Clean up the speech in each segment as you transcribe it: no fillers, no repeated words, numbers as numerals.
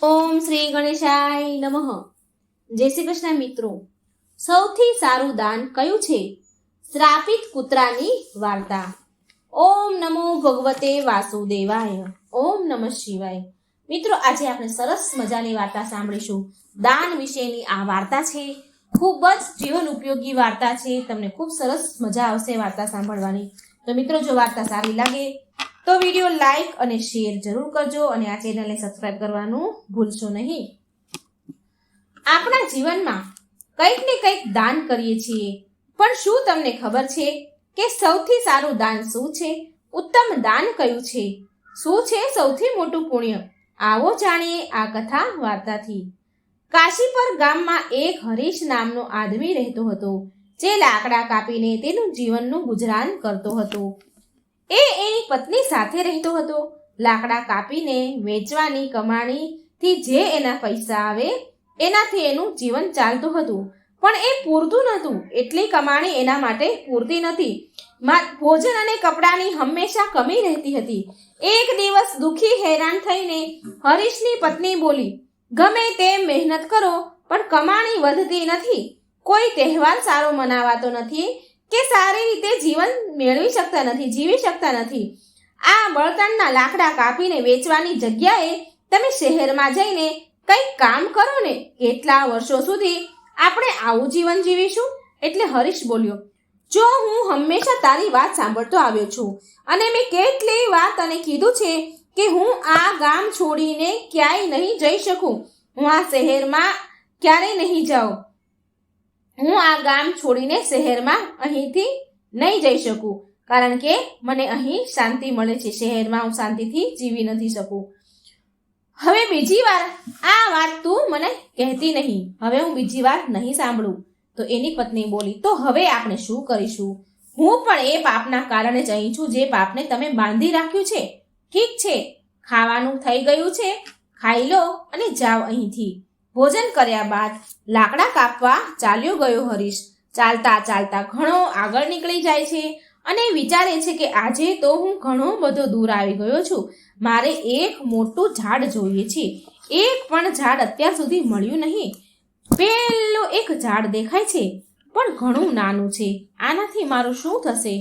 ઓમ શ્રી ગણેશાય નમઃ. જય શ્રી કૃષ્ણ મિત્રો. સૌથી સારું દાન કયું છે? શ્રાપિત કૂતરાની વાર્તા. ઓમ નમો ભગવતે વાસુદેવાય. ઓમ નમઃ શિવાય. મિત્રો, આજે આપણે સરસ મજાની વાર્તા સાંભળીશું. દાન વિશેની આ વાર્તા છે. ખૂબ જ જીવન ઉપયોગી વાર્તા છે. તમને ખૂબ સરસ મજા આવશે વાર્તા સાંભળવાની. તો મિત્રો, જો વાર્તા સારી લાગે તો વિડીયો લાઈક અને શેર જરૂર કરજો અને આ ચેનલને સબસ્ક્રાઇબ કરવાનું ભૂલશો નહીં. આપણા જીવનમાં કંઈક ને કંઈક દાન કરીએ છીએ, પણ શું તમને ખબર છે કે સૌથી સારું દાન શું છે? ઉત્તમ દાન કયું છે? શું છે સૌથી મોટું પુણ્ય? આવો જાણીએ આ કથા વાર્તાથી. કાશીપર ગામમાં એક હરીશ નામનો આદમી રહેતો હતો, જે લાકડા કાપીને તેનું જીવનનું ગુજરાન કરતો હતો. એ એની પત્ની સાથે રહેતો હતો. લાકડા કાપીને વેચવાની કમાણીથી જે એના પૈસા આવે એનાથી એનું જીવન ચાલતું હતું, પણ એ પૂરતું નહોતું. એટલી કમાણી એના માટે પૂરતી નથી. ભોજન અને કપડાની હંમેશા કમી રહેતી હતી. એક દિવસ દુઃખી હેરાન થઈને હરીશની પત્ની બોલી, ગમે તેમ મહેનત કરો પણ કમાણી વધતી નથી. કોઈ તહેવાર સારો મનાવાતો નથી કે સારી રીતે જીવન જીવી શકતા નથી. આ બળતણના લાકડા કાપીને વેચવાની જગ્યાએ તમે શહેરમાં જઈને કંઈક કામ કરો ને. કેટલા વર્ષો સુધી આપણે આવું જીવન જીવીશું? એટલે હરીશ બોલ્યો, જો હું હંમેશા તારી વાત સાંભળતો આવ્યો છું અને મેં કેટલી વાર તને કીધું છે કે હું આ ગામ છોડીને ક્યાંય નહીં જઈ શકું. હું આ શહેરમાં ક્યારેય નહીં જાઉં. હું આ ગામ છોડીને શહેરમાં અહીંથી નહીં જઈ શકું, કારણ કે મને અહીં શાંતિ મળે છે. શહેરમાં હું શાંતિથી જીવી નથી શકું. હવે બીજી વાર આ વાત તું મને કહેતી નહીં. હવે હું બીજી વાર નહીં સાંભળું. તો એની પત્ની બોલી, તો હવે આપણે શું કરીશું? હું પણ એ પાપના કારણે જ અહીં છું જે પાપને તમે બાંધી રાખ્યું છે. ઠીક છે, ખાવાનું થઈ ગયું છે, ખાઈ લો અને જાઓ અહીંથી. ભોજન કર્યા બાદ લાકડા કાપવા ચાલ્યો ગયો હરીશ. ચાલતા ચાલતા ઘણો આગળ નીકળી જાય છે અને વિચારે છે કે આજે તો હું ઘણો બધો દૂર આવી ગયો છું. મારે એક મોટું ઝાડ જોઈએ છે. એક પણ ઝાડ અત્યાર સુધી મળ્યું નહીં. પેલું એક ઝાડ દેખાય છે, પણ ઘણું નાનું છે. આનાથી મારું શું થશે?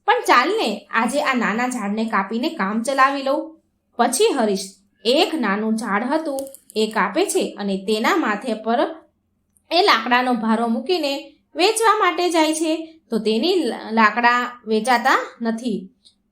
પણ ચાલને, આજે આ નાના ઝાડને કાપીને કામ ચલાવી લઉં. પછી હરીશ એક નાનું ઝાડ હતું એ કાપે છે અને તેના માથે પર એ લાકડાનો ભારો મૂકીને વેચવા માટે જાય છે. તો તેની લાકડા વેચાતા નથી.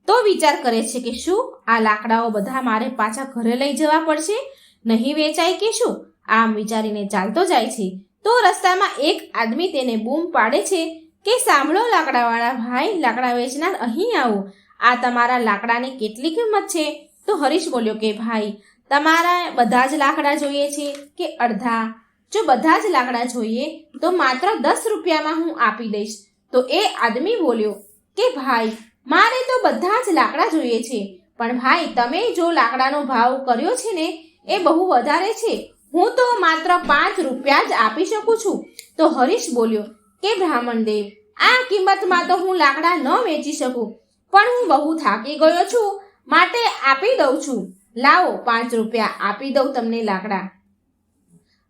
તો વિચાર કરે છે કે શું આ લાકડાઓ બધા મારે પાછા ઘરે લઈ જવા પડશે? નહીં વેચાય કે શું? આમ વિચારીને ચાલતો જાય છે. તો રસ્તામાં એક આદમી તેને બૂમ પાડે છે કે સાંભળો લાકડાવાળા ભાઈ, લાકડા વેચનાર, અહીં આવો. આ તમારા લાકડાની કેટલી કિંમત છે? તો હરીશ બોલ્યો કે ભાઈ, તમારા બધા જ લાકડા જોઈએ છે કે અડધા? જો બધા જ લાકડા જોઈએ તો માત્ર 10 રૂપિયામાં હું આપી દઈશ. તો એ આદમી બોલ્યો કે ભાઈ, મારે તો બધા જ લાકડા જોઈએ છે, પણ ભાઈ તમે જો લાકડાનો ભાવ કર્યો છે ને એ બહુ વધારે છે. હું તો માત્ર 5 રૂપિયા જ આપી શકું છું. તો હરીશ બોલ્યો કે બ્રાહ્મણ દેવ, આ કિંમતમાં તો હું લાકડા ન વેચી શકું, પણ હું બહુ થાકી ગયો છું માટે આપી દઉં છું. લાવો 5 રૂપિયા આપી દઉં તમને લાકડા.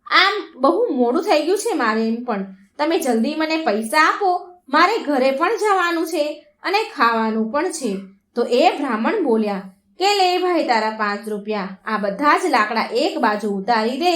આમ બહુ મોડું થઈ ગયું છે મારે, એમ પણ તમે જલ્દી મને પૈસા આપો. મારે ઘરે પણ જવાનું છે અને ખાવાનું પણ છે. તો એ બ્રાહ્મણ બોલ્યા કે લે ભાઈ તારા 5 રૂપિયા. આ બધા જ લાકડા એક બાજુ ઉતારી દે.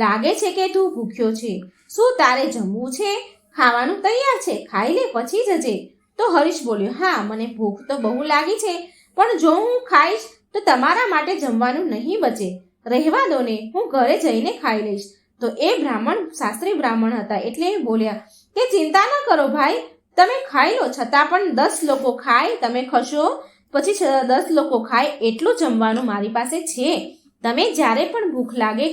લાગે છે કે તું ભૂખ્યો છે. શું તારે જમવું છે? ખાવાનું તૈયાર છે, ખાઈ લે પછી જજે. તો હરીશ બોલ્યો, હા મને ભૂખ તો બહુ લાગી છે, પણ જો હું ખાઈશ તો તમારા માટે જમવાનું નહીં બચે. રહેવા દો ને, હું ઘરે જઈને ખાઈ લઈશ. તો એ બ્રાહ્મણ શાસ્ત્રી બ્રાહ્મણ હતા એટલે એ બોલ્યા કે ચિંતા ન કરો ભાઈ, તમે ખાઈ લો. છતાં પણ 10 લોકો ખાય, તમે ખશો પછી 10 લોકો ખાય એટલું જમવાનું મારી પાસે છે. તમે જ્યારે પણ ભૂખ લાગે,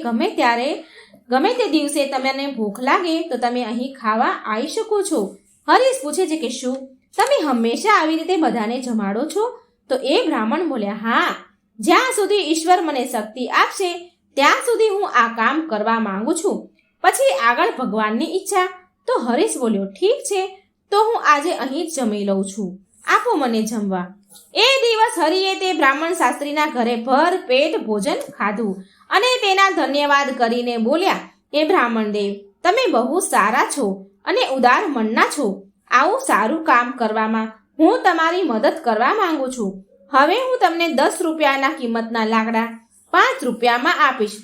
ગમે તે દિવસે તમને ભૂખ લાગે તો તમે અહીં ખાવા આવી શકો છો. હરીશ પૂછે છે કે શું તમે હંમેશા આવી રીતે બધાને જમાડો છો? તો એ બ્રાહ્મણ બોલ્યા, હા, જ્યાં સુધી ઈશ્વર મને શક્તિ આપશે ત્યાં સુધી હું આ કામ કરવા માંગુ છું. પછી આગળ ભગવાનની ઈચ્છા. તો હરીશ બોલ્યો, ઠીક છે, તો હું આજે અહીં જ જમી લઉં છું. આપો મને જમવા. એ દિવસ હરિએ તે બ્રાહ્મણ શાસ્ત્રીના ઘરે ભર પેટ ભોજન ખાધું અને તેના ધન્યવાદ કરીને બોલ્યા કે બ્રાહ્મણ દેવ, તમે બહુ સારા છો અને ઉદાર મનના છો. આવું સારું કામ કરવામાં હું તમારી મદદ કરવા માંગુ છું. હવે હું તમને 10 રૂપિયાના કિંમતના લાકડા 5 રૂપિયામાં આપીશ.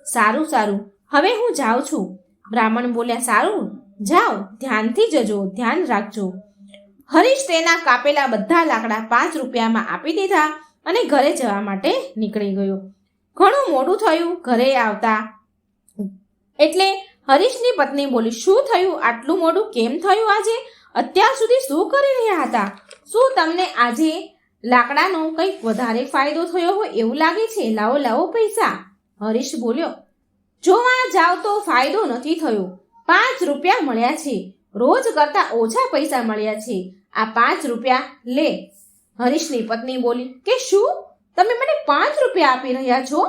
સારું સારું, હવે હું જાઉં છું. બ્રાહ્મણ બોલ્યા, સારું, જાઓ, ધ્યાનથી જજો, ધ્યાન રાખજો. હરીશ તેના કાપેલા બધા લાકડા 5 રૂપિયામાં આપી દીધા અને ઘરે જવા માટે નીકળી ગયો. ઘણું મોડું થયું ઘરે આવતા. એટલે હરીશની પત્ની બોલી, શું થયું? આટલું મોડું કેમ થયું આજે? અત્યાર સુધી શું કરી રહ્યા હતા? શું તમને આજે લાકડાનો કંઈક વધારે ફાયદો થયો હોય એવું લાગે છે? લાવો લાવો પૈસા. હરીશ બોલ્યો, જોવા જાવ તો ફાયદો નથી થયો. 5 રૂપિયા મળ્યા છે. રોજ કરતા ઓછા પૈસા મળ્યા છે. આ 5 રૂપિયા લે. હરીશની પત્ની બોલી કે શું તમે મને 5 રૂપિયા આપી રહ્યા છો?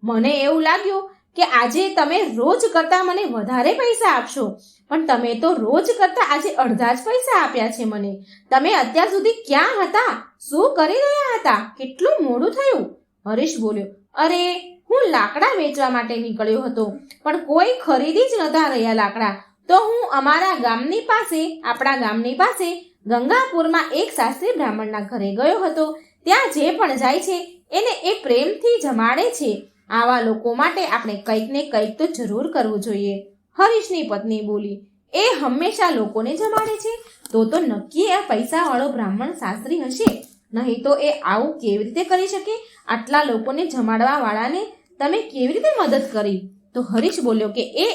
મને એવું લાગ્યું કે આજે તમે રોજ કરતા મને વધારે પૈસા આપશો, પણ તમે તો રોજ કરતા આજે અડધા જ પૈસા આપ્યા છે મને. તમે અત્યાર સુધી ક્યાં હતા? શું કરી રહ્યા હતા? કેટલું મોડું થયું? હરીશ બોલ્યો, અરે હું લાકડા વેચવા માટે નીકળ્યો હતો, પણ કોઈ ખરીદી જ નતા રહ્યા લાકડા. તો હું આપણા ગામની પાસે ગંગાપુરમાં એક શાસ્ત્રી બ્રાહ્મણના ઘરે ગયો હતો. ત્યાં જે પણ જાય છે એને એ પ્રેમથી જમાડે છે. આવા લોકો માટે આપણે કંઈક ને કંઈક તો જરૂર કરવું જોઈએ. હરીશની પત્ની બોલી, એ હંમેશા લોકોને જમાડે છે, તો નક્કી એ પૈસાવાળો બ્રાહ્મણ શાસ્ત્રી હશે, નહીં તો એ આવું કેવી રીતે કરી શકે? આટલા લોકોને જમાડવા વાળાને તમે કેવી રીતે મદદ કરી? તો હરીશ બોલ્યો કે એ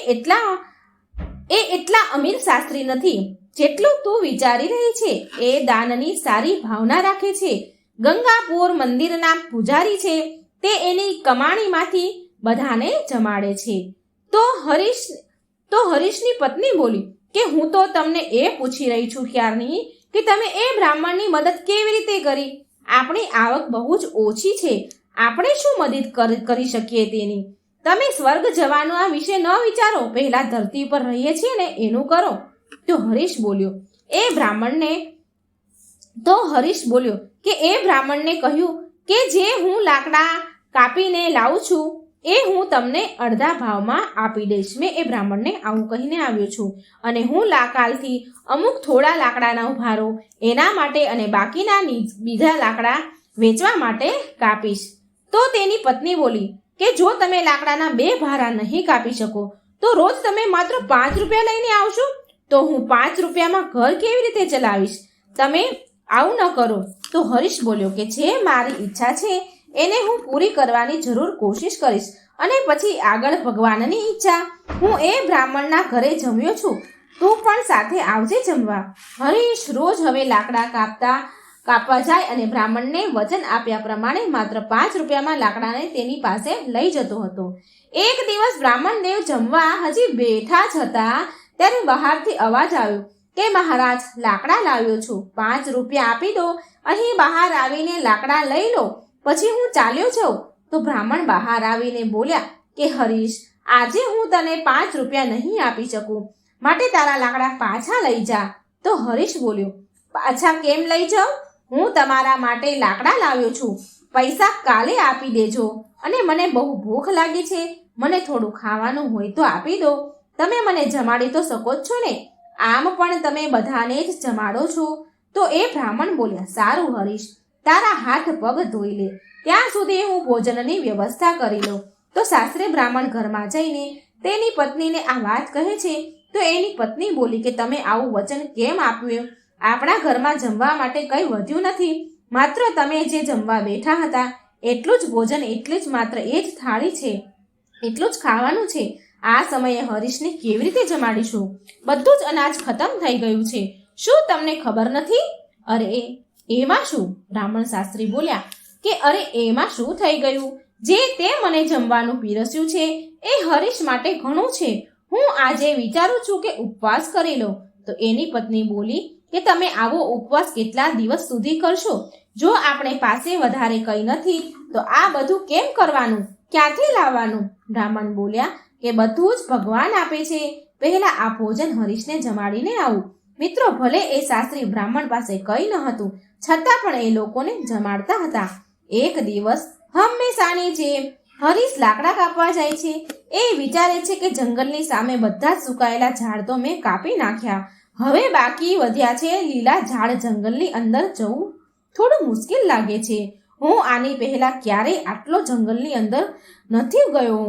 એટલા અમીર શાસ્ત્રી નથી જેટલું તું વિચારી રહી છે. એ દાનની સારી ભાવના રાખે છે. ગંગાપુર મંદિરના પૂજારી છે. તે એની કમાણીમાંથી બધાને જમાડે છે. તો હરીશની પત્ની બોલી કે હું તો તમને એ પૂછી રહી છું ક્યારની કે તમે એ બ્રાહ્મણની મદદ કેવી રીતે કરી? આપણી આવક બહુ જ ઓછી છે. આપણે શું મદદ કરી શકીએ તેની? તમે સ્વર્ગ જવાનો આ વિશે ન વિચારો, પહેલા ધરતી પર રહીએ છીએ ને એનું કરો. તો હરીશ બોલ્યો કે એ બ્રાહ્મણને કહ્યું કે જે હું લાકડા કાપીને લાવું છું એ હું તમને અડધા ભાવમાં આપી દઈશ. મેં એ બ્રાહ્મણને આવું કહીને આવ્યો છું અને હું કાલથી અમુક થોડા લાકડાના ભારો એના માટે અને બાકીના બીજા લાકડા વેચવા માટે કાપીશ. તો તેની પત્ની બોલી કે જો તમે લાકડાના 2 ભારા નહીં કાપી શકો તો રોજ તમે માત્ર 5 રૂપિયા લઈને આવશો, તો હું 5 રૂપિયામાં ઘર કેવી રીતે ચલાવીશ? તમે આવું ન કરો. તો હરીશ બોલ્યો કે જે મારી ઈચ્છા છે એને હું પૂરી કરવાની જરૂર કોશિશ કરીશ, અને પછી આગળ ભગવાનની ઈચ્છા. હું એ બ્રાહ્મણના ઘરે જમ્યો છું, તું પણ સાથે આવજે જમવા. હરીશ રોજ હવે લાકડા કાપવા જાય અને બ્રાહ્મણને વચન આપ્યા પ્રમાણે માત્ર 5 રૂપિયામાં લાકડાને તેની પાસે લઈ જતો હતો. એક દિવસ બ્રાહ્મણ દેવ જમવા હજી બેઠા જ હતા ત્યારે બહારથી અવાજ આવ્યો કે મહારાજ, લાકડા લાવ્યો છું, 5 રૂપિયા આપી દો. અહીં બહાર આવીને લાકડા લઈ લો, પછી હું ચાલ્યો જાઉં. તો બ્રાહ્મણ બહાર આવીને બોલ્યા કે હરીશ, આજે હું તને 5 રૂપિયા નહીં આપી શકું, માટે તારા લાકડા પાછા લઈ જા. તો હરીશ બોલ્યો, પાછા કેમ લઈ જાઉં? હું તમારા માટે લાકડા લાવ્યો છું, પૈસા કાલે આપી દેજો. અને મને બહુ ભૂખ લાગી છે, મને થોડું ખાવાનું હોય તો આપી દો. તમે મને જમાડી તો શકો જ છો ને? આમ પણ તમે બધાને જ જમાડો છો. તો એ બ્રાહ્મણ બોલ્યા, સારું હરીશ, તારા હાથ પગ ધોઈ લે, ત્યાં સુધી હું ભોજનની વ્યવસ્થા કરી લઉં. તો શાસ્ત્રી બ્રાહ્મણ ઘરમાં જઈને તેની પત્નીને આ વાત કહે છે. તો એની પત્ની બોલી કે તમે આવું વચન કેમ આપ્યું? આપણા ઘરમાં જમવા માટે કંઈ વધ્યું નથી, માત્ર તમે જે જમવા બેઠા હતા એટલું જ ભોજન, એટલી જ માત્ર એ જ થાળી છે, એટલું જ ખાવાનું છે. આ સમયે હરીશને કેવી રીતે જમાડીશું? બધું જ અનાજ ખતમ થઈ ગયું છે. શું તમને ખબર નથી? અરે એમાં શું? બ્રાહ્મણ શાસ્ત્રી બોલ્યા કે અરે એમાં શું થઈ ગયું? જે તે મને જમવાનું પીરસ્યું છે એ હરીશ માટે ઘણું છે. હું આજે વિચારું છું કે ઉપવાસ કરી લો. તો એની પત્ની બોલી કે તમે આવો ઉપવાસ કેટલા દિવસ સુધી કરશો? જો આપણે પાસે વધારે કંઈ નથી તો આ બધું કેમ કરવાનું? ક્યાંથી લાવવાનું? બ્રાહ્મણ બોલ્યા કે બધું જ ભગવાન આપે છે, પહેલા આ ભોજન હરીશને જમાડીને આવું. મિત્રો, ભલે એ શાસ્ત્રી બ્રાહ્મણ પાસે કંઈ ન હતું છતાં પણ એ લોકોને જમાડતા હતા. એક દિવસ હંમેશાની જેમ હરીશ લાકડા કાપવા જાય છે. એ વિચારે છે કે જંગલની સામે બધા જ સુકાયેલા ઝાડ તો મેં કાપી નાખ્યા. હવે બાકી વધ્યા છે લીલા ઝાડ. જંગલની અંદર જવું થોડું મુશ્કેલ લાગે છે. હું આની પહેલા ક્યારેય આટલો જંગલની અંદર નથી ગયો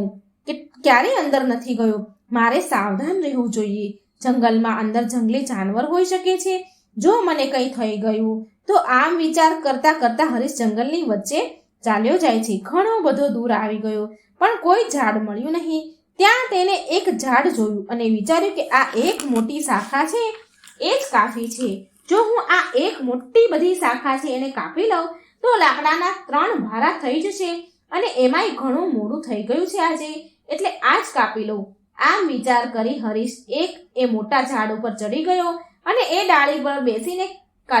કે ક્યારેય અંદર નથી ગયો. મારે સાવધાન રહેવું જોઈએ. જંગલમાં અંદર જંગલી જાનવર હોઈ શકે છે. જો મને કંઈ થઈ ગયું તો આમ વિચાર કરતા કરતા હરીશ જંગલની વચ્ચે ચાલ્યો જાય છે. ઘણો બધો દૂર આવી ગયો પણ કોઈ ઝાડ મળ્યું નહીં. ત્યાં તેને એક ઝાડ જોયું અને વિચાર્યું કે આ એક મોટી શાખા છે એ જ કાફી છે. જો હું આ એક મોટી બધી શાખા છે એને કાપી લઉં તો લાકડાના 3 ભારા થઈ જશે અને એમાંય ઘણું મોડું થઈ ગયું છે આજે, એટલે આ જ કાપી લઉં. આમ વિચાર કરી હરીશ એ મોટા ઝાડ ઉપર ચડી ગયો અને એ ડાળી પર બેસીને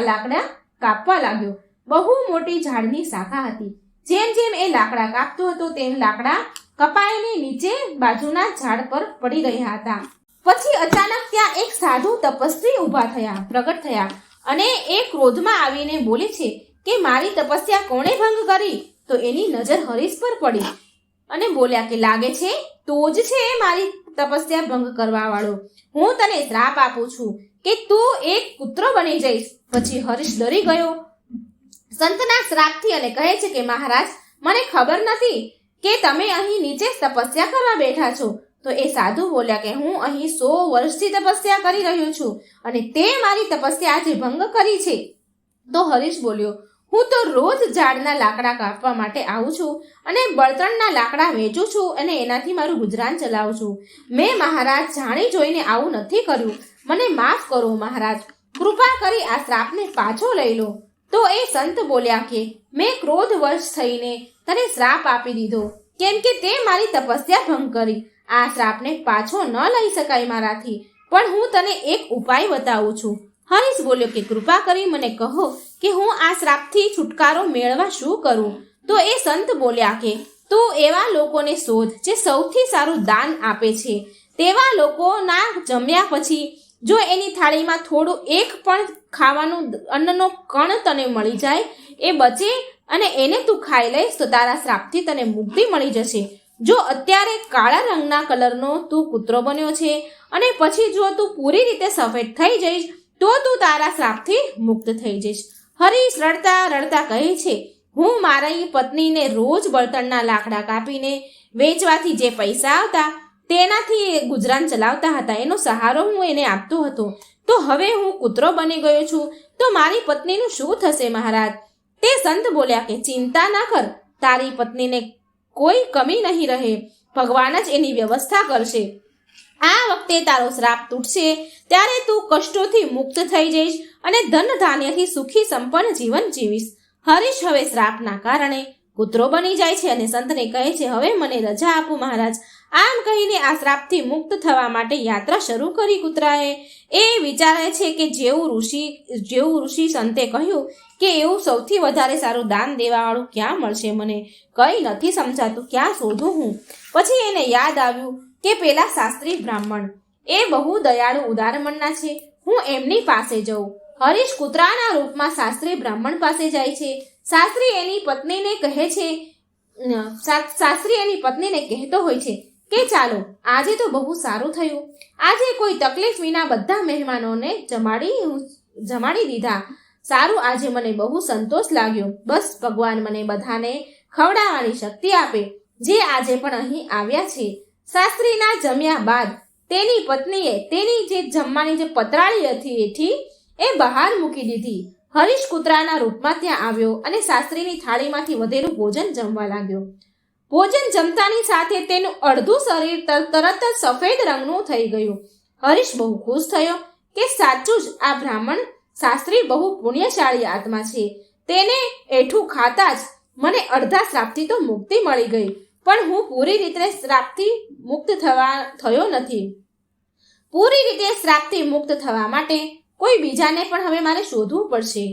લાકડા કાપવા લાગ્યો. બહુ મોટી ઝાડની શાખા હતી. જેમ જેમ એ લાકડા કાપતો હતો તેમ લાકડા કપાઈને નીચે બાજુના ઝાડ પર પડી રહ્યા હતા. પછી અચાનક ત્યાં એક સાધુ તપસ્વી પ્રગટ થયા અને એ ક્રોધમાં આવીને બોલે છે કે મારી તપસ્યા કોણે ભંગ કરી? તો એની નજર હરીશ પર પડી અને બોલ્યા કે લાગે છે તું જ છે મારી તપસ્યા ભંગ કરવા વાળો. હું તને શ્રાપ આપું છું કે તું એક કૂતરો બની જઈશ. પછી હરીશ ડરી ગયો સંતના શ્રાપથી અને કહે છે કે મહારાજ, મને ખબર નથી કે તમે અહીં નીચે તપસ્યા કરવા બેઠા છો. તો એ સાધુ બોલ્યા કે હું અહીં 100 વર્ષથી તપસ્યા કરી રહ્યો છું અને તે મારી તપસ્યા આજે ભંગ કરી છે. તો હરીશ બોલ્યો, હું તો રોજ ઝાડના લાકડા કાપવા માટે આવું છું અને બળતણના લાકડા વેચું છું અને એનાથી મારું ગુજરાન ચલાવું છું. મેં મહારાજ જાણી જોઈને આવું નથી કર્યું. મને માફ કરો મહારાજ, કૃપા કરી આ શ્રાપને પાછો લઈ લો. તો એ સંત બોલ્યા કે મેં ક્રોધવશ થઈને તને શ્રાપ આપી દીધો કેમ કે તે મારી તપસ્યા ભંગ કરી. આ શ્રાપને પાછો ન લઈ શકાય મારાથી, પણ હું તને એક ઉપાય બતાવું છું. હરીશ બોલ્યો કે કૃપા કરી મને કહો કે હું આ શ્રાપથી છુટકારો મેળવવા શું કરું? તો એ સંત બોલ્યા કે તું એવા લોકોને શોધ જે સૌથી સારું દાન આપે છે. તેવા લોકોના જમ્યા પછી જો એની થાળીમાં થોડું એક પણ ખાવાનું અન્નનો કણ તને મળી જાય, એ બચે અને એને તું ખાઈ લઈશ તો તારા શ્રાપથી તને મુક્તિ મળી જશે. જો અત્યારે કાળા રંગના કલરનો તું કૂતરો બન્યો છે અને પછી જો તું પૂરી રીતે સફેદ થઈ જઈશ તો તું તારા શ્રાપથી મુક્ત થઈ જઈશ. હરીશ રડતા રડતા કહે છે, હું મારી પત્નીને રોજ બળતણના લાકડા કાપીને વેચવાથી જે પૈસા આવતા તેનાથી ગુજરાન ચલાવતા હતા, એનો સહારો હું એને આપતો હતો. તો હવે હું કૂતરો બની ગયો છું તો મારી પત્નીનું શું થશે મહારાજ? તે સંત બોલ્યા કે ચિંતા ના કર, તારી પત્નીને કોઈ કમી નહીં રહે. ભગવાન જ એની વ્યવસ્થા કરશે. આ વખતે તારો શ્રાપ તૂટશે ત્યારે તું કષ્ટોથી મુક્ત થઈ જઈશ અને ધન ધાન્યથી સુખી સંપન્ન જીવન જીવીશ. હરીશ હવે શ્રાપના કારણે કૂતરો બની જાય છે અને સંતને કહે છે, હવે મને રજા આપો મહારાજ. આમ કહીને આ શ્રાપથી મુક્ત થવા માટે યાત્રા શરૂ કરી કૂતરાએ. એ વિચારે છે કે જેવું ઋષિ સંતે કહ્યું કે એવું સૌથી વધારે સારું દાન દેવાવાળું ક્યાં મળશે? મને કંઈ નથી સમજાતું, ક્યાં શોધું હું? પછી એને યાદ આવ્યું કે પેલા શાસ્ત્રી બ્રાહ્મણ એ બહુ દયાળુ ઉદાર મનના છે, હું એમની પાસે જઉં. હરીશ કૂતરાના રૂપમાં શાસ્ત્રી બ્રાહ્મણ પાસે જાય છે. શાસ્ત્રી એની પત્નીને કહેતો હોય છે કે ચાલો આજે તો બહુ સારું થયું, આજે કોઈ તકલીફ વિના બધા મહેમાનોને જમાડી દીધા. સારું, આજે મને બહુ સંતોષ લાગ્યો. બસ ભગવાન મને બધાને ખવડાવવાની શક્તિ આપે જે આજે પણ અહીં આવ્યા છે. શાસ્ત્રીના જમ્યા બાદ તેની પત્નીએ તેની જે જમવાની જે પતરાળી હતી એ બહાર મૂકી દીધી. હરીશ કૂતરાના રૂપમાં ત્યાં આવ્યો અને શાસ્ત્રીની થાળીમાંથી વધેલું ભોજન જમવા લાગ્યો. ભોજન જમતાની સાથે તેનું અડધું શરીર તરત જ સફેદ રંગનું થઈ ગયું. હરીશ બહુ ખુશ થયો કે સાચું જ આ બ્રાહ્મણ શાસ્ત્રી બહુ પુણ્યશાળી આત્મા છે. તેને એઠું ખાતા જ મને અડધા શ્રાપથી તો મુક્તિ મળી ગઈ, પણ હું પૂરી રીતે શ્રાપથી મુક્ત થયો નથી. પૂરી રીતે શ્રાપથી મુક્ત થવા માટે કોઈ બીજાને પણ હવે મારે શોધવું પડશે.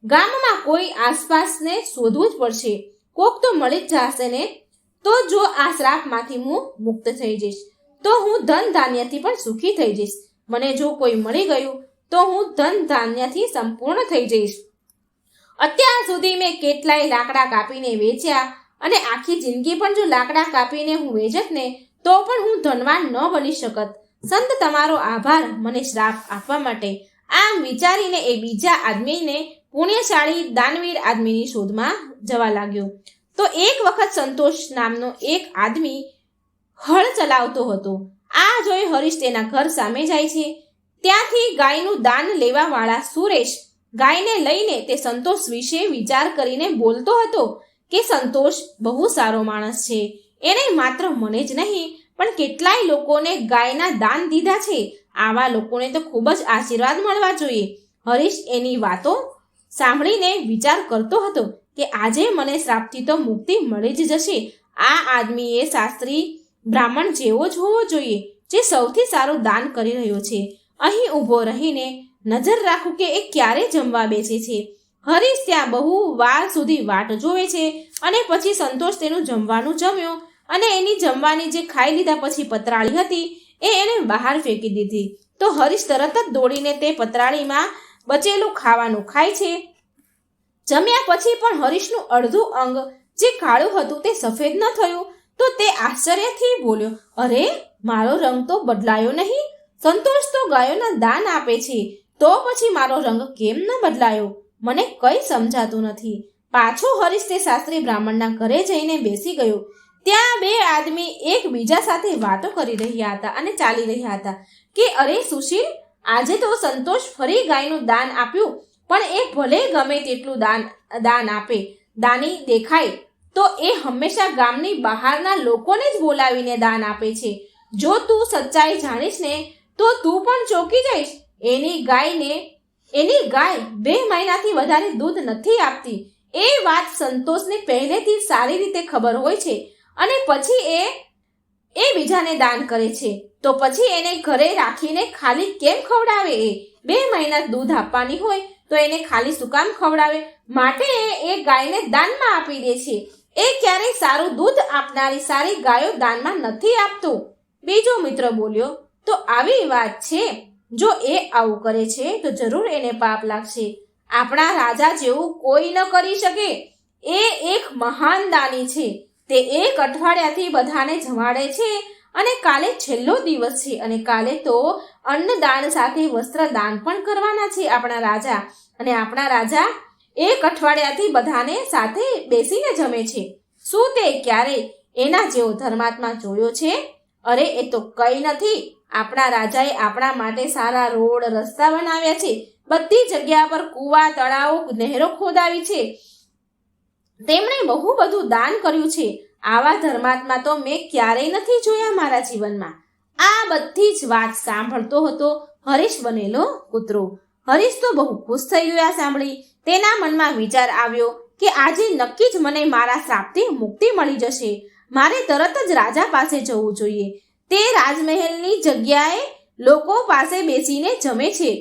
ગામમાં કોઈ આસપાસને શોધવું જ પડશે. કોક તો મળી જ જશે ને. તો જો આ શ્રાપમાંથી હું મુક્ત થઈ જઈશ તો હું ધન ધાન્યથી પણ સુખી થઈ જઈશ. મને જો કોઈ મળી ગયું તો હું ધન ધાન્યથી સંપૂર્ણ થઈ જઈશ. અત્યાર સુધી મેં કેટલાય લાકડા કાપીને વેચ્યા અને આખી જિંદગી પણ જો લાકડા કાપીને હું વેચત ને તો પણ હું ધનવાન ન બની શકત. સંત તમારો આભાર મને શ્રાપ આપવા માટે. આમ વિચારીને એ બીજા આદમીને પુણ્યશાળી દાનવીર આદમીની શોધમાં જવા લાગ્યો. તો એક વખત સંતોષ નામનો એક આદમી હળ ચલાવતો હતો. આ જોઈ હરીશ તેના ઘર સામે જાય છે. ત્યાંથી ગાયનું દાન લેવા વાળા સુરેશ ગાયને લઈને તે સંતોષ વિશે વિચાર કરીને બોલતો હતો કે સંતોષ બહુ સારો માણસ છે. એને માત્ર મને જ નહીં પણ કેટલાય લોકોને ગાયના દાન દીધા છે. આવા લોકોને તો ખૂબ જ આશીર્વાદ મળવા જોઈએ. હરીશ એની વાતો સાંભળીને વિચાર કરતો હતો કે આજે મને શ્રાપથી તો મુક્તિ મળી જ જશે. આ આદમી એ શાસ્ત્રી બ્રાહ્મણ જેવો જ હોવો જોઈએ જે સૌથી સારું દાન કરી રહ્યો છે. અહીં ઊભો રહીને નજર રાખું કે એ ક્યારે જમવા બેસે છે. હરીશ ત્યાં બહુ વાર સુધી વાટ જોવે છે અને પછી સંતોષ તેનું જમવાનું જમ્યો અને એની જમવાની જે ખાઈ લીધા પછી પતરાળી હતી એ એને બહાર ફેંકી દીધી. તો હરીશ તરત જ દોડીને તે પતરાળીમાં બચેલું ખાવાનું ખાય છે. જમ્યા પછી પણ હરીશનું અડધું અંગ જે કાળું હતું તે સફેદ ન થયું. તો તે આશ્ચર્યથી બોલ્યો, અરે મારો રંગ તો બદલાયો નહીં. સંતોષ તો ગાયોના દાન આપે છે તો પછી મારો રંગ કેમ ન બદલાયો? મને કંઈ સમજાતું નથી. પાછો હરીશ તે શાસ્ત્રી બ્રાહ્મણના ઘરે જઈને બેસી ગયો. ત્યાં બે આદમી એકબીજા સાથે વાતો કરી રહ્યા હતા અને ચાલી રહ્યા હતા કે અરે સુશીલ, આજે તો સંતોષ ફરી ગાયનું દાન આપ્યું, પણ એ ભલે ગમે તેટલું દાન આપે, દાની દેખાય તો એ હંમેશા ગામની બહારના લોકોને જ બોલાવીને દાન આપે છે. જો તું સચ્ચાઈ જાણીશ ને તો તું પણ ચોંકી જઈશ. એની ગાય 2 મહિનાથી વધારે દૂધ નથી આપતી. એ વાત સંતોષને પહેલેથી સારી રીતે ખબર હોય છે અને પછી એ બીજાને દાન કરે છે. તો પછી એને ઘરે રાખીને ખાલી કેમ ખવડાવે? એ 2 મહિના દૂધ આપવાની હોય તો એને ખાલી શું કામ ખવડાવે? માટે એ ગાયને દાનમાં આપી દે છે. એ ક્યારેય સારું દૂધ આપનારી સારી ગાયો દાનમાં નથી આપતો. બીજો મિત્ર બોલ્યો, તો આવી વાત છે. જો એ આવું કરે છે તો જરૂર એને પાપ લાગશે. આપણા રાજા જેવું કોઈ ન કરી શકે. એ એક મહાન દાની છે. તે 1 અઠવાડિયાથી બધાને જમાડે છે અને કાલે છેલ્લો દિવસ છે અને કાલે તો અન્નદાન સાથે વસ્ત્રદાન પણ કરવાના છે આપણા રાજા. અને આપણા રાજા 1 અઠવાડિયાથી બધાને સાથે બેસીને જમે છે. શું તે ક્યારે એના જેવો ધર્માત્મા જોયો છે? અરે એ તો કંઈ નથી. આપણા રાજાએ આપણા માટે સારા રોડ રસ્તા બનાવ્યા છે. બધી જગ્યા પર કૂવા તળાવો નહેરો ખોદાવી છે. તેમણે બહુ બધું દાન કર્યું છે. આવા ધર્માત્મા તો મેં ક્યારેય નથી જોયા મારા જીવનમાં. આ બધી જ વાત સાંભળતો હતો હરીશ બનેલો કૂતરો. હરીશ તો બહુ ખુશ થઈ ગયો સાંભળી. તેના મનમાં વિચાર આવ્યો કે આજે નક્કી જ મને મારા શ્રાપથી મુક્તિ મળી જશે. મારે તરત જ રાજા પાસે જવું જોઈએ. તે રાજમહેલની જગ્યાએ લોકો પાસે બેસીને જમે છે.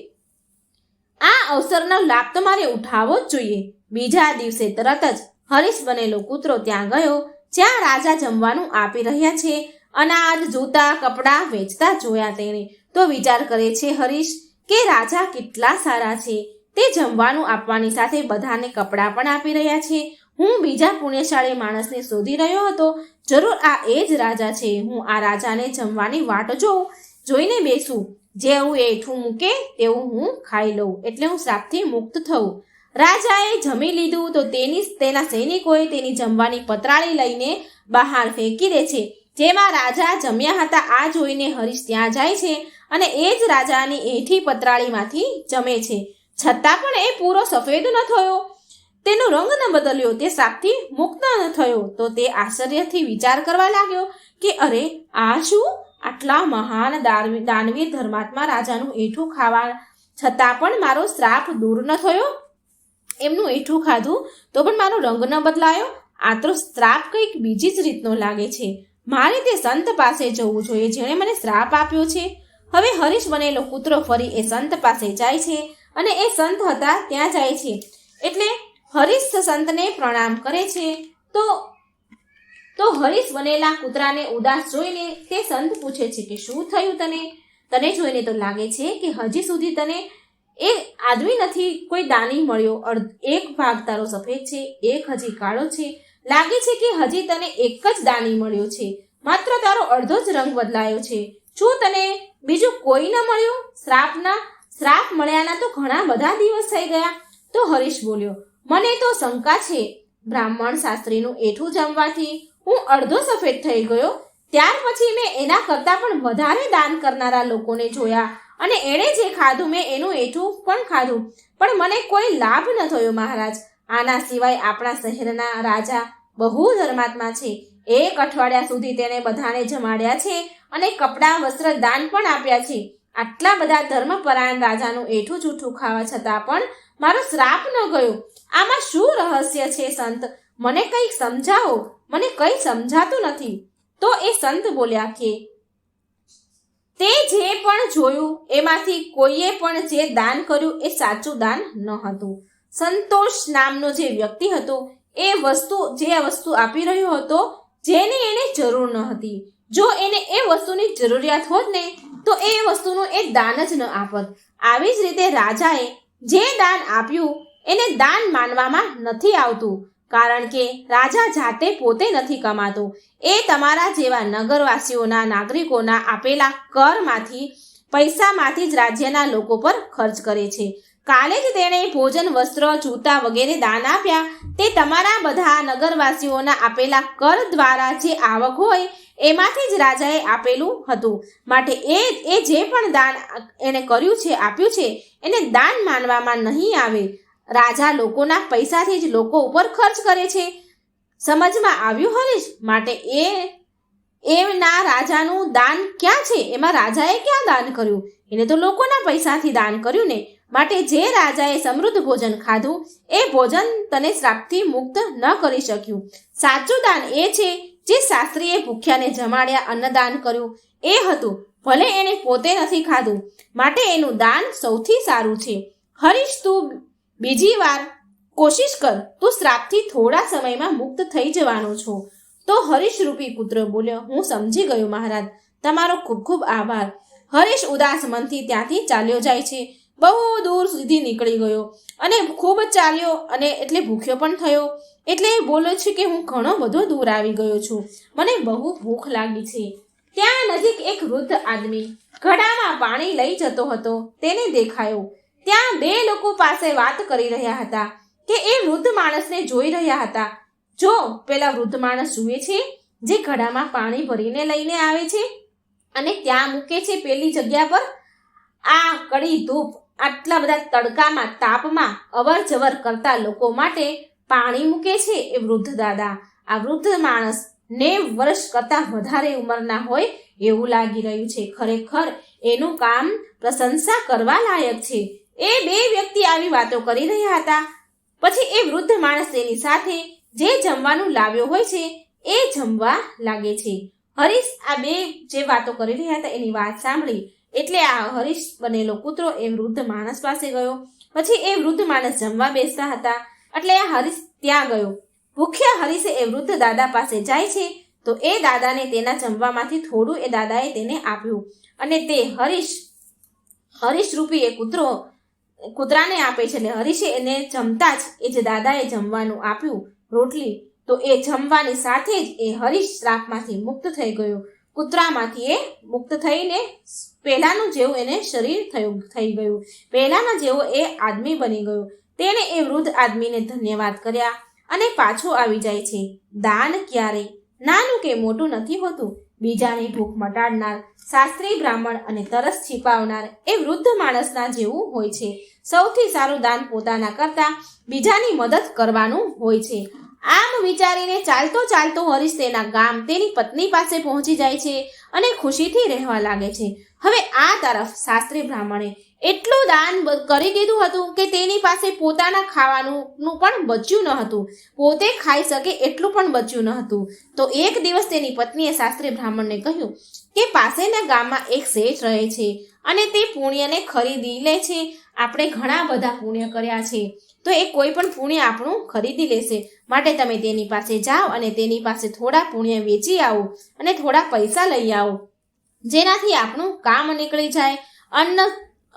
આ અવસરનો લાભ તો મારે ઉઠાવવો જ જોઈએ. બીજા દિવસે તરત જ હરીશ બનેલો કૂતરો ત્યાં ગયો જ્યાં રાજા જમવાનું આપી રહ્યા છે. અનાજ, જૂતા, કપડાં વેચતા જોયા તેણે. તો વિચાર કરે છે હરીશ કે રાજા કેટલા સારા છે. તે જમવાનું આપવાની સાથે બધાને કપડાં પણ આપી રહ્યા છે. હું બીજા પુણ્યશાળી માણસને શોધી રહ્યો હતો. જરૂર આ એ જ રાજા છે. હું આ રાજાને જમવાની વાટ જોઈને બેસું. જેવું એઠું મૂકે તેવું હું ખાઈ લઉં, એટલે હું શ્રાપથી મુક્ત થઉં. રાજાએ જમી લીધું તો તેના સૈનિકોએ તેની જમવાની પતરાળી લઈને બહાર ફેંકી દે છે. જેમાં રાજા જમ્યા હતા. આ જોઈને હરીશ ત્યાં જાય છે અને એ જ રાજાની એઠી પતરાળીમાંથી જમે છે. છતાં પણ એ પૂરો સફેદ ન થયો, તેનો રંગ ન બદલ્યો, તે શ્રાપથી મુક્ત ન થયો. તો તે આશ્ચર્યથી વિચાર કરવા લાગ્યો કે અરે આ શું? આટલા મહાન દાનવીર ધર્માત્મા રાજાનું એઠું ખાવા છતાં પણ મારો શ્રાપ દૂર ન થયો. એમનું એઠું ખાધું તો પણ મારો રંગ ન બદલાયો. આ તો શ્રાપ કંઈક બીજી જ રીતનો લાગે છે. મારે તે સંત પાસે જવું જોઈએ જેણે મને શ્રાપ આપ્યો છે. હવે હરીશ બનેલો કૂતરો ફરી એ સંત પાસે જાય છે અને એ સંત હતા ત્યાં જાય છે. એટલે હરીશ સંતને પ્રણામ કરે છે. તો હરીશ બનેલા કૂતરાને ઉદાસ જોઈને તે સંત પૂછે છે કે શું થયું તને જોઈને તો લાગે છે કે હજી સુધી તને એ આદમી નથી કોઈ દાની મળ્યો. 1 ભાગ તારો સફેદ છે, 1 હજી કાળો છે. લાગે છે કે હજી તને એક જ દાણી મળ્યો છે, માત્ર તારો અડધો જ રંગ બદલાયો છે. શું તને બીજું કોઈ ન મળ્યું? શ્રાપ મળ્યાના તો ઘણા બધા દિવસ થઈ ગયા. તો હરીશ બોલ્યો, મને તો શંકા છે, બ્રાહ્મણ શાસ્ત્રીનું એઠું જમવાથી હું અડધો સફેદ થઈ ગયો. ત્યાર પછી મેં એના કરતાં પણ વધારે દાન કરનારા લોકોને જોયા અને એણે જે ખાધું મેં એનું એઠું પણ ખાધું, પણ મને કોઈ લાભ ન થયો મહારાજ. આના સિવાય આપણા શહેરના રાજા બહુ ધર્માત્મા છે. 1 અઠવાડિયા સુધી તેણે બધાને જમાડ્યા છે અને કપડાં વસ્ત્ર દાન પણ આપ્યા છે. આટલા બધા ધર્મપરાયણ રાજાનું એઠું જૂઠું ખાવા છતાં પણ મારો શ્રાપ ન ગયો. આમાં શું રહસ્ય છે સંત? મને કંઈક સમજાવો, મને કંઈ સમજાતું નથી. તો એ સંત બોલ્યા કે તે જે પણ જોયું એમાંથી કોઈએ પણ જે દાન કર્યું એ સાચું દાન ન હતું. સંતોષ નામનો જે વ્યક્તિ હતો એ વસ્તુ આપી રહ્યો હતો જેની એને જરૂર ન હતી. જો એને એ વસ્તુની જરૂરિયાત હોત ને તો એ વસ્તુનું એ દાન જ ન આપત. આવી જ રીતે રાજાએ જે દાન આપ્યું એને દાન માનવામાં નથી આવતું, કારણ કે રાજા જાતે પોતે નથી કમાતો. એ તમારા જેવા નગરવાસીઓના, નાગરિકોના આપેલા કરમાંથી, પૈસામાંથી જ રાજ્યના લોકો પર ખર્ચ કરે છે. કાલે જ તેણે ભોજન, વસ્ત્ર, જૂતા વગેરે દાન આપ્યા. તે તમારા બધા નગરવાસીઓના આપેલા કર દ્વારા જે આવક હોય એમાંથી જ રાજાએ આપેલું હતું. માટે એ જે પણ દાન એને કર્યું છે, આપ્યું છે, એને દાન માનવામાં નહીં આવે. રાજા લોકોના પૈસાથી જ લોકો ઉપર ખર્ચ કરે છે. સમજમાં આવ્યું હરીશ? માટે એના રાજાનું દાન ક્યાં છે? એમાં રાજાએ ક્યાં દાન કર્યું? એને તો લોકોના પૈસાથી દાન કર્યું ને. માટે જે રાજાએ સમૃદ્ધ ભોજન ખાધું એ ભોજન તને શ્રાપથી મુક્ત ન કરી શક્યું. સાચું દાન એ છે જે શાસ્ત્રીએ ભૂખ્યાને જમાડ્યા, અન્નદાન કર્યું એ હતું. ભલે એને પોતે નથી ખાધું, માટે એનું દાન સૌથી સારું છે. હરીશ, તું બીજી વાર કોશિશ કર. તું શ્રાપથી થોડા સમયમાં મુક્ત થઈ જવાનો છો. તો હરીશ રૂપી પુત્ર બોલ્યો, હું સમજી ગયો મહારાજ, તમારો ખૂબ ખૂબ આભાર. હરીશ ઉદાસ મનથી ત્યાંથી ચાલ્યો જાય છે. બહુ દૂર સુધી નીકળી ગયો અને ખૂબ ચાલ્યો અને એટલે ભૂખ્યો પણ થયો. એટલે એ બોલે છે કે હું ઘણો બધો દૂર આવી ગયો છું, મને બહુ ભૂખ લાગી છે. ત્યાં નજીક એક વૃદ્ધ આદમી ઘડામાં પાણી લઈ જતો હતો તેને દેખાયો. ત્યાં 2 લોકો પાસે વાત કરી રહ્યા હતા કે એ વૃદ્ધ માણસને જોઈ રહ્યા હતા. જો પેલા વૃદ્ધ માણસ જુએ છે જે ઘડામાં પાણી ભરીને લઈને આવે છે અને ત્યાં મૂકે છે પેલી જગ્યા પર. આ કડી ધૂપ, આટલા બધા તડકામાં, તાપમાં અવર જવર કરતા લોકો માટે પાણી મૂકે છે એ વૃદ્ધ દાદા. આ વૃદ્ધ માણસ 90 વર્ષ કરતા વધારે ઉંમરના હોય એવું લાગી રહ્યું છે. ખરેખર એનું કામ પ્રશંસા કરવા લાયક છે. એ 2 વ્યક્તિ આવી વાતો કરી રહ્યા હતા. પછી એ વૃદ્ધ માણસ તેની સાથે જે જમવાનું લાવ્યો હોય છે એ જમવા લાગે છે. હરીશ આ 2 જે વાતો કરી રહ્યા હતા એની વાત સાંભળી એટલે આ હરીશ બનેલો કૂતરો એ વૃદ્ધ માણસ પાસે ગયો. પછી એ વૃદ્ધ માણસ જમવા બેસતા હતા એટલે આ હરીશ ત્યાં ગયો. ભૂખ્યા હરીશે એ વૃદ્ધ દાદા પાસે જાય છે તો એ દાદાને તેના જમવામાંથી થોડું એ દાદાએ તેને આપ્યું અને તે હરીશ રૂપી એ કૂતરાને આપે છે. એટલે હરીશે એને જમતા જ એ જે દાદાએ જમવાનું આપ્યું, રોટલી, તો એ જમવાની સાથે જ એ હરીશ શ્રાપમાંથી મુક્ત થઈ ગયો. કૂતરામાંથી એ મુક્ત થઈને પહેલાનું જેવું એને શરીર થઈ ગયું, પહેલાના જેવો એ આદમી બની ગયો. તેને એ વૃદ્ધ આદમીને ધન્યવાદ કર્યા અને પાછો આવી જાય છે. દાન ક્યારેય નાનું કે મોટું નથી હોતું. બીજાની ભૂખ મટાડનાર, શાસ્ત્રી બ્રાહ્મણ અને તરસ છીપાવનાર એ વૃદ્ધ માણસના જેવું હોય છે. સૌથી સારું દાન પોતાના કરતાં બીજાની મદદ કરવાનું હોય છે. આમ વિચારીને ચાલતો ચાલતો હરીશ તેના ગામ તેની પત્ની પાસે પહોંચી જાય છે અને ખુશીથી રહેવા લાગે છે. હવે આ તરફ શાસ્ત્રી બ્રાહ્મણે એટલું દાન કરી દીધું હતું કે તેની પાસે પોતાના ખાવાનું પણ બચ્યું ન હતું, પોતે ખાઈ શકે એટલું પણ બચ્યું ન હતું. તો એક દિવસ તેની પત્નીએ શાસ્ત્રી બ્રાહ્મણને કહ્યું કે પાસેના ગામમાં એક શેઠ રહે છે અને તે પુણ્યને ખરીદી લે છે. આપણે ઘણા બધા પુણ્ય કર્યા છે તો એ કોઈ પણ પુણ્ય આપણું ખરીદી લેશે. માટે તમે તેની પાસે જાઓ અને તેની પાસે થોડા પુણ્ય વેચી આવો અને થોડા પૈસા લઈ આવો, જેનાથી આપણું કામ નીકળી જાય,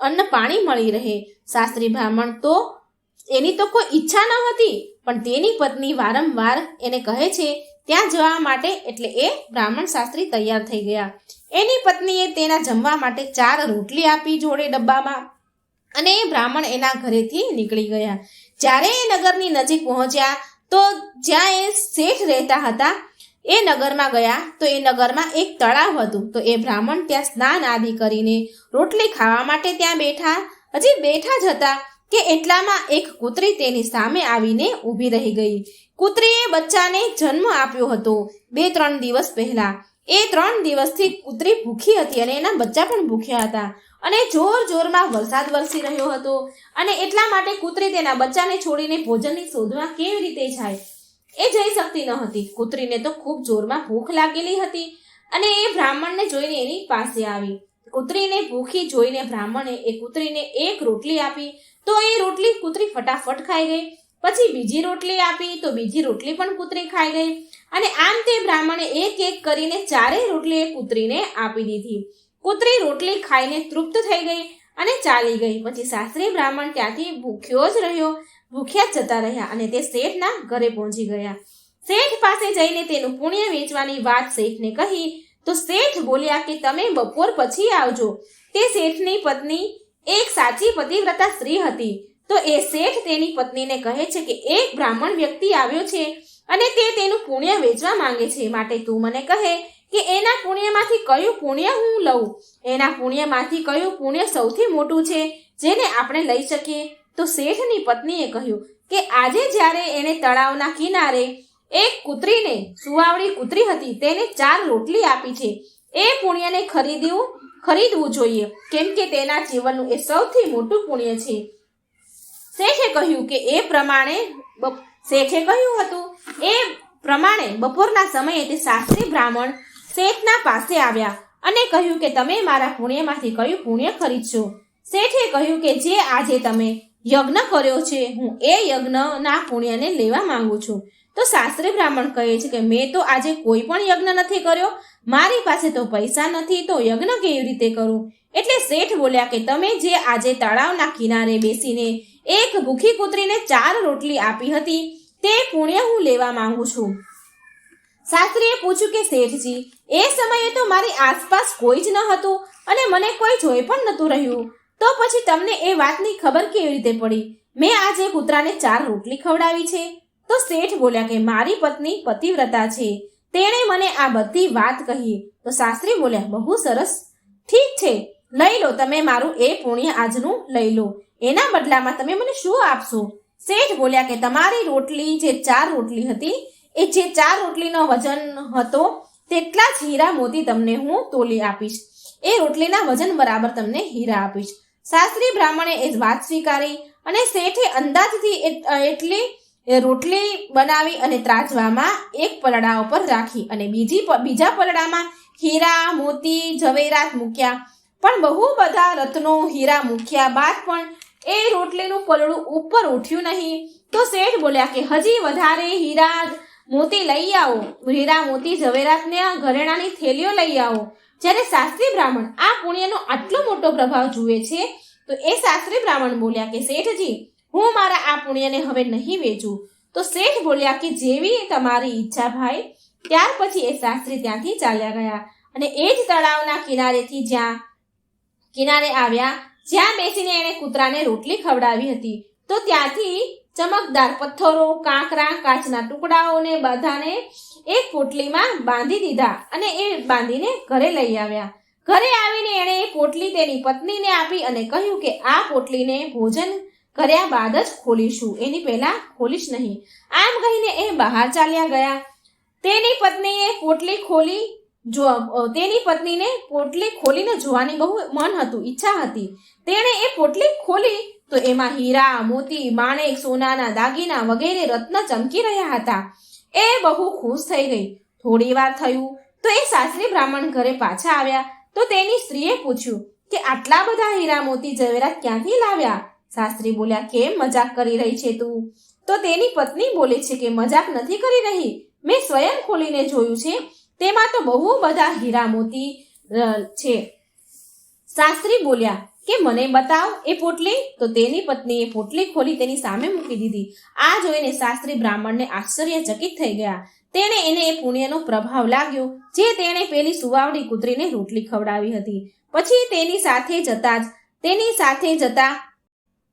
અન્ન પાણી મળી રહે. શાસ્ત્રી બ્રાહ્મણ તો એની તો કોઈ ઈચ્છા ન હતી, પણ તેની પત્ની વારંવાર એને કહે છે ત્યાં જવા માટે, એટલે એ બ્રાહ્મણ શાસ્ત્રી તૈયાર થઈ ગયા. એની પત્નીએ તેના જમવા માટે 4 રોટલી આપી જોડે ડબ્બામાં, અને એ બ્રાહ્મણ એના ઘરેથી નીકળી ગયા. જ્યારે એ નગરની નજીક પહોંચ્યા તો જ્યાં એ શેઠ રહેતા હતા એ નગરમાં ગયા તો એ નગરમાં એક તળાવ હતું. તો એ બ્રાહ્મણ ત્યાં સ્નાન આદિ કરીને રોટલી ખાવા માટે ત્યાં બેઠા. હજી બેઠા જ હતા કે એટલામાં એક કૂતરી તેની સામે આવીને ઊભી રહી ગઈ. કૂતરીએ બચ્ચાને જન્મ આપ્યો હતો 2-3 દિવસ પહેલા. એ 3 દિવસથી કૂતરી ભૂખી હતી અને એના બચ્ચા પણ ભૂખ્યા હતા, અને જોરમાં વરસાદ વરસી રહ્યો હતો, અને એટલા માટે કૂતરી તેના બચ્ચાને છોડીને ભોજનની શોધમાં કેવી રીતે જાય? એ જઈ શકતી ન હતી. કૂતરીને તો ખૂબ જોરમાં ભૂખ લાગેલી હતી, અને એ બ્રાહ્મણને જોઈને એની પાસે આવી. કૂતરીને ભૂખી જોઈને બ્રાહ્મણે એ કૂતરીને એક રોટલી આપી તો એ રોટલી કૂતરી ફટાફટ ખાઈ ગઈ. પછી બીજી રોટલી આપી તો બીજી રોટલી પણ કૂતરી ખાઈ ગઈ, અને આમ તે બ્રાહ્મણે એક કરીને 4 રોટલી એ કૂતરીને આપી દીધી. કૂતરી રોટલી ખાઈને તૃપ્ત થઈ ગઈ અને ચાલી ગઈ. પછી શાસ્ત્રી બ્રાહ્મણ ત્યાંથી ભૂખ્યો જ રહ્યો. ભૂખ્યા જતા રહ્યા અને તે શેઠના ઘરે પહોંચી ગયા. શેઠ પાસે જઈને તેનું પુણ્ય વેચવાની વાત શેઠને કહી તો શેઠ બોલ્યા કે તમે બપોર પછી આવજો. તે શેઠની પત્ની એક સાચી પતિવ્રતા સ્ત્રી હતી. તો એ શેઠ તેની પત્નીને કહે છે કે એક બ્રાહ્મણ વ્યક્તિ આવ્યો છે અને તે તેનું પુણ્ય વેચવા માંગે છે, માટે તું મને કહે કે એના પુણ્યમાંથી કયું પુણ્ય હું લઉં? એના પુણ્યમાંથી કયું પુણ્ય સૌથી મોટું છે જેને આપણે લઈ શકીએ? તો શેઠની પત્નીએ કહ્યું કે આજે જ્યારે એણે તળાવના કિનારે એક કૂતરીને, સુવાવડી કૂતરી હતી, તેને 4 રોટલી આપી છે, એ પુણ્યને ખરીદવું જોઈએ, કેમ કે તેના જીવનનું એ સૌથી મોટું પુણ્ય છે. શેઠે કહ્યું હતું એ પ્રમાણે બપોરના સમયે તે શાસ્ત્રી બ્રાહ્મણ શેઠના પાસે આવ્યા અને કહ્યું કે તમે મારા પુણ્યમાંથી કયું પુણ્ય ખરીદશો? શેઠે કહ્યું કે જે આજે તમે યજ્ઞ કર્યો છે, હું એ યજ્ઞના પુણ્યને લેવા માંગુ છું. તો શાસ્ત્રી બ્રાહ્મણ કહે છે કે મેં તો આજે કોઈ પણ યજ્ઞ નથી કર્યો, મારી પાસે તો પૈસા નથી, તો યજ્ઞ કેવી રીતે કરું? એટલે શેઠ બોલ્યા કે તમે જે આજે તળાવના કિનારે બેસીને એક ભૂખી કૂતરીને 4 રોટલી આપી હતી તે પુણ્ય હું લેવા માંગુ છું. શાસ્ત્રીએ પૂછ્યું કે શેઠજી, એ સમયે તો મારી આસપાસ કોઈ જ ન હતું અને મને કોઈ જોઈ પણ નહોતું રહ્યું, તો પછી તમને એ વાતની ખબર કેવી રીતે પડી? મેં આજે કૂતરાને 4 રોટલી ખવડાવી છે. તો શેઠ બોલ્યા કે મારી પત્ની પતિવ્રતા છે, તેણે મને આ બધી વાત કહી. તો શાસ્ત્રી બોલ્યા બહુ સરસ, ઠીક છે, લઈ લો, તમે મારું એ પુણ્ય આજનું લઈ લો. એના બદલામાં તમે મને શું આપશો? શેઠ બોલ્યા કે તમારી રોટલી જે 4 રોટલી હતી, એ જે 4 રોટલીનો વજન હતો તેટલા જ હીરા મોતી તમને હું તોલી આપીશ. એ રોટલીના વજન બરાબર તમને હીરા આપીશ. શાસ્ત્રી બ્રાહ્મણે એ વાત સ્વીકારી અને શેઠે અંદાજથી એટલી રોટલી બનાવી અને ત્રાજવામાં એક પલડા ઉપર રાખી અને બીજા પલડામાં હીરા, મોતી, ઝવેરાત મૂક્યા. પણ બહુ બધા રત્નો, હીરા મૂક્યા બાદ પણ એ રોટલીનું પલડું ઉપર ઉઠ્યું નહીં. તો શેઠ બોલ્યા કે હજી વધારે હીરા મોતી લઈ આવો, હીરા મોતી ઝવેરાતને ઘરેણાની થેલીઓ લઈ આવો. જ્યારે શાસ્ત્રી બ્રાહ્મણ આ પુણ્યનો આટલો મોટો પ્રભાવ જુએ છે તો એ શાસ્ત્રી બ્રાહ્મણ બોલ્યા કે શેઠજી, હું મારા આ પુણ્યને હવે નહીં વેચું. તો શેઠ બોલ્યા કે જેવી તમારી ઈચ્છા ભાઈ. ત્યાર પછી એ શાસ્ત્રી ત્યાંથી ચાલ્યા ગયા અને એ જ તળાવના કિનારે આવ્યા જ્યાં બેસીને એણે કૂતરાને રોટલી ખવડાવી હતી. તો ત્યાંથી ચમકદાર પથ્થરો, કાંકરા, કાચના ટુકડાઓને બધાને એક પોટલીમાં બાંધી દીધા અને એ બાંધીને ઘરે લઈ આવ્યા. ઘરે આવીને એણે એ પોટલી તેની પત્નીને આપી અને કહ્યું કે આ પોટલીને ભોજન કર્યા બાદ જ ખોલીશું, એની પહેલા ખોલીશ નહીં. આમ કહીને એ બહાર ચાલ્યા ગયા. તેની પત્નીને પોટલી ખોલીને જોવાની બહુ મન હતું, ઈચ્છા હતી. તેણે એ પોટલી ખોલી તો એમાં હીરા, મોતી, માણેક, સોનાના દાગીના વગેરે રત્ન ચમકી રહ્યા હતા. એ બહુ ખુશ થઈ ગઈ. થોડી વાર થયું તો એ શાસ્ત્રી બ્રાહ્મણ ઘરે પાછા આવ્યા. તો તેની સ્ત્રીએ પૂછ્યું કે આટલા બધા હીરા, મોતી, ઝવેરાત ક્યાંથી લાવ્યા? શાસ્ત્રી બોલ્યા કેમ મજાક કરી રહી છે તું? તો તેની પત્ની બોલે છે કે મજાક નથી કરી રહી, મેં સ્વયં ખોલીને જોયું છે, તેમાં તો બહુ બધા હીરા મોતી છે. શાસ્ત્રી બોલ્યા કે મને બતાવ એ પોટલી. તો તેની પત્નીએ પોટલી ખોલી તેની સામે મૂકી દીધી. આ જોઈને શાસ્ત્રી બ્રાહ્મણને આશ્ચર્યચકિત થઈ ગયા. તેણે એને એ પુણ્યનો પ્રભાવ લાગ્યો જે તેણે પેલી સુવાવડી કૂતરીને રોટલી ખવડાવી હતી. પછી તેની સાથે જતા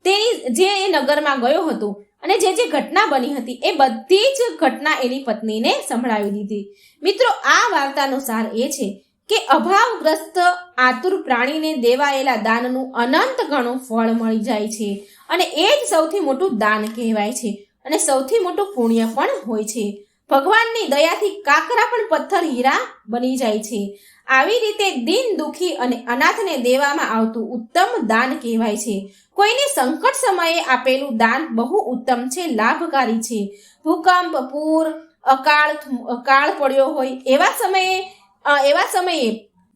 તેની જે એ નગરમાં ગયો હતો અને જે ઘટના બની હતી એ બધી જ ઘટના એની પત્નીને સંભળાવી દીધી. મિત્રો, આ વાર્તાનો સાર એ છે કે અભાવગ્રસ્ત આતુર પ્રાણીને દેવાયેલા દાનનું અનંત ગણું ફળ મળી જાય છે અને એ જ સૌથી મોટું દાન કહેવાય છે અને સૌથી મોટું પુણ્ય પણ હોય છે. ભગવાનની દયાથી કાકરા પણ પથ્થર હીરા બની જાય છે. આવી રીતે દિન દુખી અને અનાથને દેવામાં આવતું ઉત્તમ દાન કહેવાય છે. કોઈને સંકટ સમયે આપેલું દાન બહુ ઉત્તમ છે, લાભકારી છે. ભૂકંપ, પૂર, અકાળ પડ્યો હોય એવા સમયે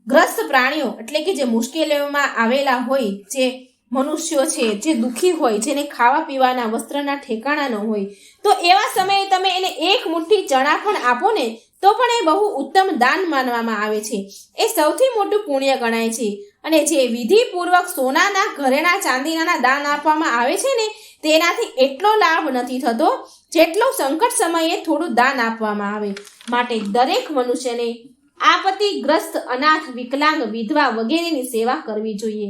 ગ્રસ્ત પ્રાણીઓ એટલે કે જે મુશ્કેલીઓમાં આવેલા હોય, જે મનુષ્યો છે, જે દુઃખી હોય, જેને ખાવા પીવાના વસ્ત્રના ઠેકાણા ન હોય, તો એવા સમયે તમે એને એક મુઠ્ઠી ચણા પણ આપો ને તો પણ એ બહુ ઉત્તમ દાન માનવામાં આવે છે. એ સૌથી મોટું પુણ્ય ગણાય છે. અને જે વિધિપૂર્વક સોનાના, ઘરેણા, ચાંદીના દાન આપવામાં આવે છે ને તેનાથી એટલો લાભ નથી થતો જેટલો સંકટ સમયે થોડું દાન આપવામાં આવે. માટે દરેક મનુષ્યને આપત્તિગ્રસ્ત, અનાથ, વિકલાંગ, વિધવા વગેરેની સેવા કરવી જોઈએ.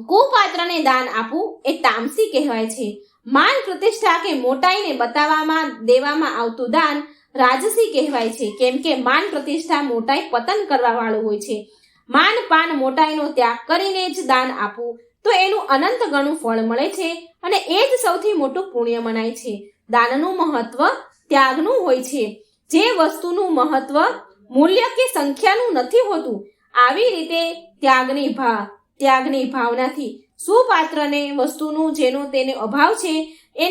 કુપાત્રને દાન આપવું એ તામસી કહેવાય છે. માન પ્રતિષ્ઠા કે મોટાઈને બતાવવામાં દેવામાં આવતું દાન રાજસી કહેવાય છે. કેમ કે માન પ્રતિષ્ઠા, મોટાઈ પતન કરવા વાળું હોય છે. માન પાન મોટાઈનો ત્યાગ કરીને જ દાન આપવું તો એનું અનંત ગણું ફળ મળે છે અને એ જ સૌથી મોટું પુણ્ય મનાય છે. દાનનું મહત્વ ત્યાગનું હોય છે. જે વસ્તુનું મહત્વ મૂલ્ય કે સંખ્યાનું નથી હોતું, આવી રીતે ત્યાગની ભાવનાથી સુપાત્રને વસ્તુનું જેનો તેને અભાવ છે એ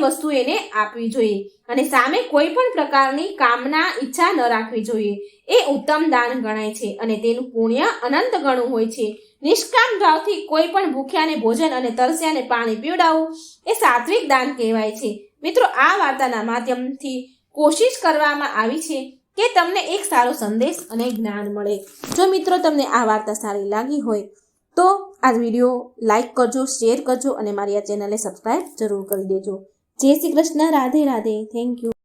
વસ્તુ એને આપવી જોઈએ અને સામે કોઈ પણ પ્રકારની કામના, ઈચ્છા ન રાખવી જોઈએ. એ ઉત્તમ દાન ગણાય છે અને તેનું પુણ્ય અનંત ગણું હોય છે. નિષ્કામ ભાવથી કોઈ પણ ભૂખ્યાને ભોજન અને તરસ્યાને પાણી પીવડાવવું એ સાત્વિક દાન કહેવાય છે. મિત્રો, આ વાર્તાના માધ્યમથી કોશિશ કરવામાં આવી છે કે તમને એક સારો સંદેશ અને જ્ઞાન મળે. જો મિત્રો તમને આ વાર્તા સારી લાગી હોય તો આ વિડીયો લાઈક કરજો, શેર કરજો અને મારી આ ચેનલને સબસ્ક્રાઈબ જરૂર કરી દેજો. જય શ્રી કૃષ્ણ. રાધે રાધે. Thank you.